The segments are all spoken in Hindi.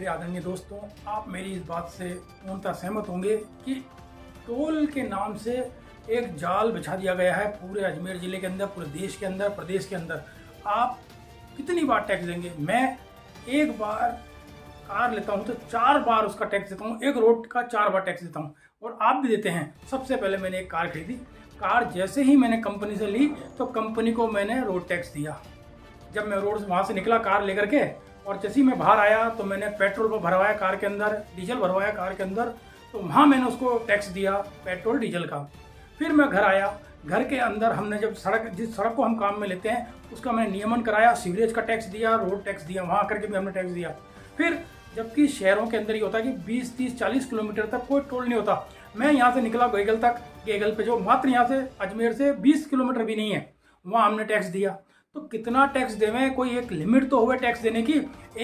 मेरे आदरणीय दोस्तों, आप मेरी इस बात से पूर्णतः सहमत होंगे कि टोल के नाम से एक जाल बिछा दिया गया है पूरे अजमेर ज़िले के अंदर, पूरे देश के अंदर, प्रदेश के अंदर। आप कितनी बार टैक्स देंगे? मैं एक बार कार लेता हूँ तो 4 बार उसका टैक्स देता हूँ, एक रोड का 4 बार टैक्स देता हूँ, और आप भी देते हैं। सबसे पहले मैंने एक कार खरीदी, कार जैसे ही मैंने कंपनी से ली तो कंपनी को मैंने रोड टैक्स दिया। जब मैं रोड वहाँ से निकला कार लेकर के, और जैसे ही मैं बाहर आया तो मैंने पेट्रोल को भरवाया कार के अंदर, डीजल भरवाया कार के अंदर, तो वहाँ मैंने उसको टैक्स दिया पेट्रोल डीजल का। फिर मैं घर आया, घर के अंदर हमने जब जिस सड़क को हम काम में लेते हैं उसका मैंने नियमन कराया, सीवरेज का टैक्स दिया, रोड टैक्स दिया, वहाँ करके भी हमने टैक्स दिया। फिर जबकि शहरों के अंदर ही होता है कि 20, 30, 40 किलोमीटर तक कोई टोल नहीं होता। मैं यहाँ से निकला गेगल तक, गेगल पे जो मात्र यहाँ से अजमेर से 20 किलोमीटर भी नहीं है, वहाँ हमने टैक्स दिया। तो कितना टैक्स देवें? कोई एक लिमिट तो हुए टैक्स देने की।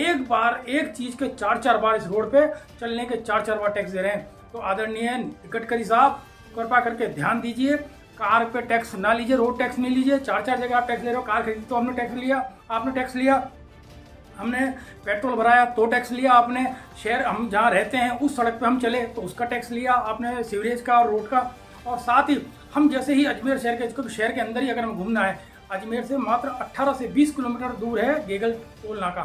एक बार एक चीज़ के 4-4 बार इस रोड पे चलने के 4-4 बार टैक्स दे रहे हैं। तो आदरणीय गडकरी साहब, कृपा करके ध्यान दीजिए, कार पे टैक्स ना लीजिए, रोड टैक्स नहीं लीजिए। 4-4 जगह आप टैक्स ले रहे हो। कार खरीदी तो हमने टैक्स लिया, आपने टैक्स लिया, हमने पेट्रोल भराया तो टैक्स लिया आपने, शहर हम जहाँ रहते हैं उस सड़क पे हम चले तो उसका टैक्स लिया आपने, सीवरेज का और रोड का। और साथ ही हम जैसे ही अजमेर शहर के अंदर ही अगर हम घूमना है, अजमेर से मात्र 18 से 20 किलोमीटर दूर है गेगल टोल नाका।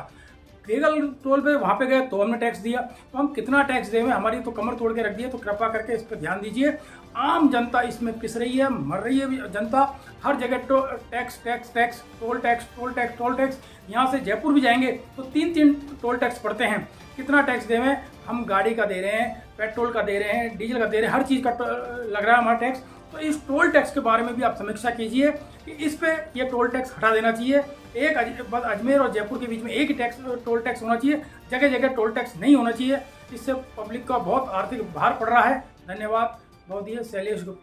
गेगल टोल पे वहाँ पे गए तो हमने टैक्स दिया। तो हम कितना टैक्स देवें? हमारी तो कमर तोड़ के रख दिए। तो कृपा करके इस पर ध्यान दीजिए। आम जनता इसमें पिस रही है, मर रही है जनता। हर जगह tax tax tax, toll tax toll tax toll tax. यहाँ से जयपुर भी जाएंगे तो 3-3 टोल टैक्स पड़ते हैं। कितना टैक्स देवें? हम गाड़ी का दे रहे हैं, पेट्रोल का दे रहे हैं, डीजल का दे रहे हैं, हर चीज़ का लग रहा है हमारा टैक्स। तो इस टोल टैक्स के बारे में भी आप समीक्षा कीजिए कि इस पे ये टोल टैक्स हटा देना चाहिए। एक अजमेर और जयपुर के बीच में एक ही टोल टैक्स होना चाहिए, जगह जगह टोल टैक्स नहीं होना चाहिए। इससे पब्लिक का बहुत आर्थिक भार पड़ रहा है। धन्यवाद। बहुत ही शैलेश गुप्ता।